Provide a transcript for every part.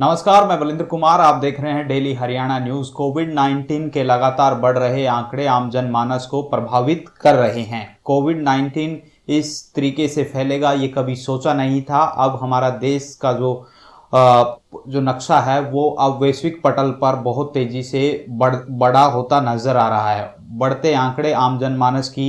नमस्कार, मैं बलिंद्र कुमार। आप देख रहे हैं डेली हरियाणा न्यूज। कोविड-19 के लगातार बढ़ रहे आंकड़े आम जनमानस को प्रभावित कर रहे हैं। कोविड-19 इस तरीके से फैलेगा ये कभी सोचा नहीं था। अब हमारा देश का जो नक्शा है वो अब वैश्विक पटल पर बहुत तेजी से बड़ा होता नजर आ रहा है। बढ़ते आंकड़े आम जनमानस की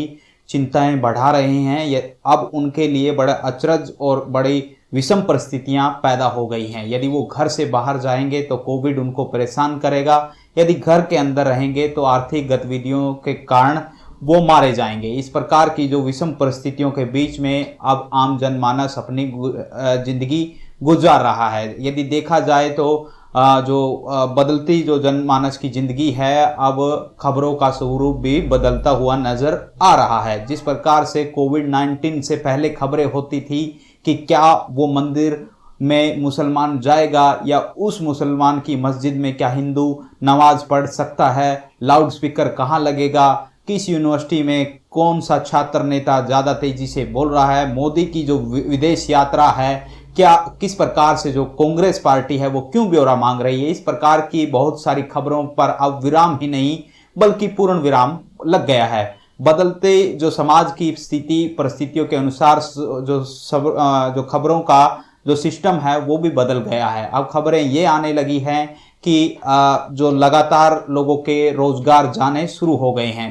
चिंताएं बढ़ा रहे हैं। ये अब उनके लिए बड़ा अचरज और बड़ी विषम परिस्थितियां पैदा हो गई हैं। यदि वो घर से बाहर जाएंगे तो कोविड उनको परेशान करेगा, यदि घर के अंदर रहेंगे तो आर्थिक गतिविधियों के कारण वो मारे जाएंगे। इस प्रकार की जो विषम परिस्थितियों के बीच में अब आम जनमानस अपनी जिंदगी गुजार रहा है। यदि देखा जाए तो बदलती जो जनमानस की जिंदगी है, अब खबरों का स्वरूप भी बदलता हुआ नजर आ रहा है। जिस प्रकार से कोविड-19 से पहले खबरें होती थी कि क्या वो मंदिर में मुसलमान जाएगा या उस मुसलमान की मस्जिद में क्या हिंदू नमाज पढ़ सकता है, लाउड स्पीकर कहाँ लगेगा, किस यूनिवर्सिटी में कौन सा छात्र नेता ज़्यादा तेजी से बोल रहा है, मोदी की जो विदेश यात्रा है, क्या किस प्रकार से जो कांग्रेस पार्टी है वो क्यों ब्यौरा मांग रही है। इस प्रकार की बहुत सारी खबरों पर अब विराम ही नहीं बल्कि पूर्ण विराम लग गया है। बदलते जो समाज की स्थिति परिस्थितियों के अनुसार जो खबरों का जो सिस्टम है वो भी बदल गया है। अब खबरें ये आने लगी हैं कि जो लगातार लोगों के रोजगार जाने शुरू हो गए हैं।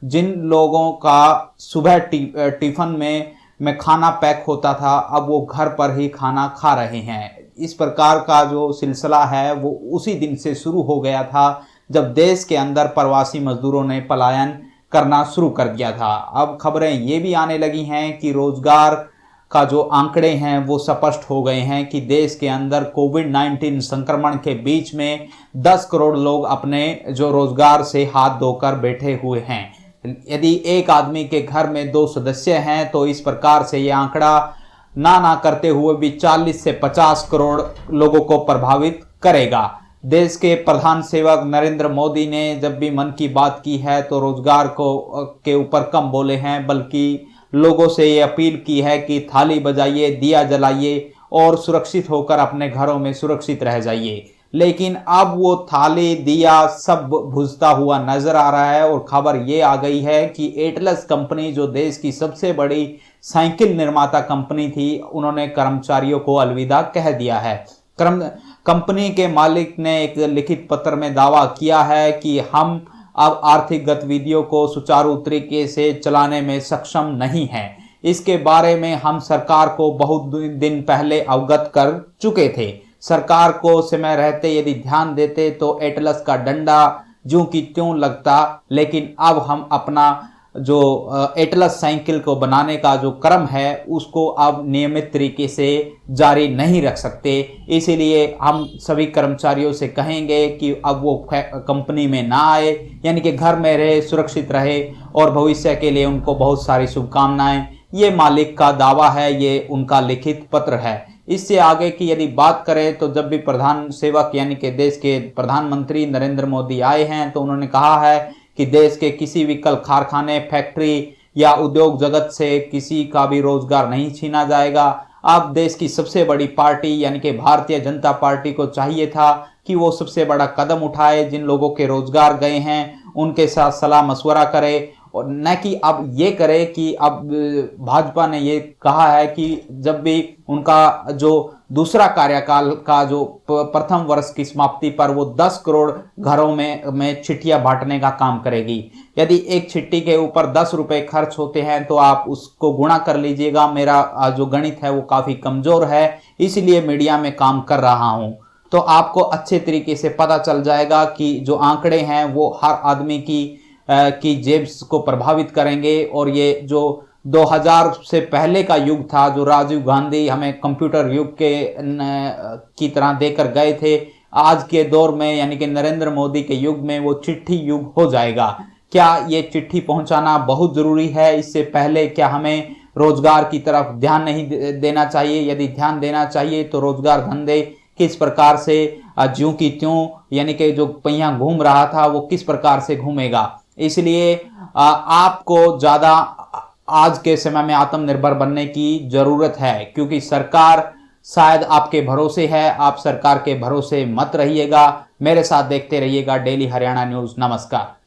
जिन लोगों का सुबह टिफिन में खाना पैक होता था, अब वो घर पर ही खाना खा रहे हैं। इस प्रकार का जो सिलसिला है वो उसी दिन से शुरू हो गया था जब देश के अंदर प्रवासी मजदूरों ने पलायन करना शुरू कर दिया था। अब खबरें ये भी आने लगी हैं कि रोजगार का जो आंकड़े हैं वो स्पष्ट हो गए हैं कि देश के अंदर कोविड-19 संक्रमण के बीच में 10 करोड़ लोग अपने जो रोजगार से हाथ धोकर बैठे हुए हैं। यदि एक आदमी के घर में 2 सदस्य हैं तो इस प्रकार से ये आंकड़ा ना करते हुए भी 40 से 50 करोड़ लोगों को प्रभावित करेगा। देश के प्रधान सेवक नरेंद्र मोदी ने जब भी मन की बात की है तो रोजगार के ऊपर कम बोले हैं, बल्कि लोगों से ये अपील की है कि थाली बजाइए, दिया जलाइए और सुरक्षित होकर अपने घरों में सुरक्षित रह जाइए। लेकिन अब वो थाली दिया सब बुझता हुआ नजर आ रहा है और खबर ये आ गई है कि एटलस कंपनी, जो देश की सबसे बड़ी साइकिल निर्माता कंपनी थी, उन्होंने कर्मचारियों को अलविदा कह दिया है। कंपनी के मालिक ने एक लिखित पत्र में दावा किया है कि हम अब आर्थिक गतिविधियों को सुचारू तरीके से चलाने में सक्षम नहीं हैं। इसके बारे में हम सरकार को बहुत दिन पहले अवगत कर चुके थे। सरकार को समय रहते यदि ध्यान देते तो एटलस का डंडा ज्यों की त्यों लगता, लेकिन अब हम अपना जो एटलस साइकिल को बनाने का जो क्रम है उसको अब नियमित तरीके से जारी नहीं रख सकते। इसीलिए हम सभी कर्मचारियों से कहेंगे कि अब वो कंपनी में ना आए, यानी कि घर में रहे, सुरक्षित रहे और भविष्य के लिए उनको बहुत सारी शुभकामनाएं। ये मालिक का दावा है, ये उनका लिखित पत्र है। इससे आगे की यदि बात करें तो जब भी प्रधान सेवक यानी कि देश के प्रधानमंत्री नरेंद्र मोदी आए हैं तो उन्होंने कहा है कि देश के किसी भी कल कारखाने, फैक्ट्री या उद्योग जगत से किसी का भी रोजगार नहीं छीना जाएगा। अब देश की सबसे बड़ी पार्टी यानी कि भारतीय जनता पार्टी को चाहिए था कि वो सबसे बड़ा कदम उठाए, जिन लोगों के रोजगार गए हैं उनके साथ सलाह मशवरा करे, और न कि अब ये करे कि अब भाजपा ने ये कहा है कि जब भी उनका जो दूसरा कार्यकाल का जो प्रथम वर्ष की समाप्ति पर वो 10 करोड़ घरों में चिट्ठियां बांटने का काम करेगी। यदि एक चिट्ठी के ऊपर 10 रुपए खर्च होते हैं तो आप उसको गुणा कर लीजिएगा। मेरा जो गणित है वो काफी कमजोर है, इसलिए मीडिया में काम कर रहा हूं, तो आपको अच्छे तरीके से पता चल जाएगा कि जो आंकड़े हैं वो हर आदमी की जेब को प्रभावित करेंगे। और ये जो 2000 से पहले का युग था, जो राजीव गांधी हमें कंप्यूटर युग की तरह देकर गए थे, आज के दौर में यानी कि नरेंद्र मोदी के युग में वो चिट्ठी युग हो जाएगा। क्या ये चिट्ठी पहुंचाना बहुत जरूरी है? इससे पहले क्या हमें रोजगार की तरफ ध्यान नहीं देना चाहिए? यदि ध्यान देना चाहिए तो रोजगार धंधे किस प्रकार से ज्यों की त्यों, यानी कि जो पहिया घूम रहा था वो किस प्रकार से घूमेगा। इसलिए आपको ज्यादा आज के समय में आत्मनिर्भर बनने की जरूरत है, क्योंकि सरकार शायद आपके भरोसे है, आप सरकार के भरोसे मत रहिएगा। मेरे साथ देखते रहिएगा डेली हरियाणा न्यूज। नमस्कार।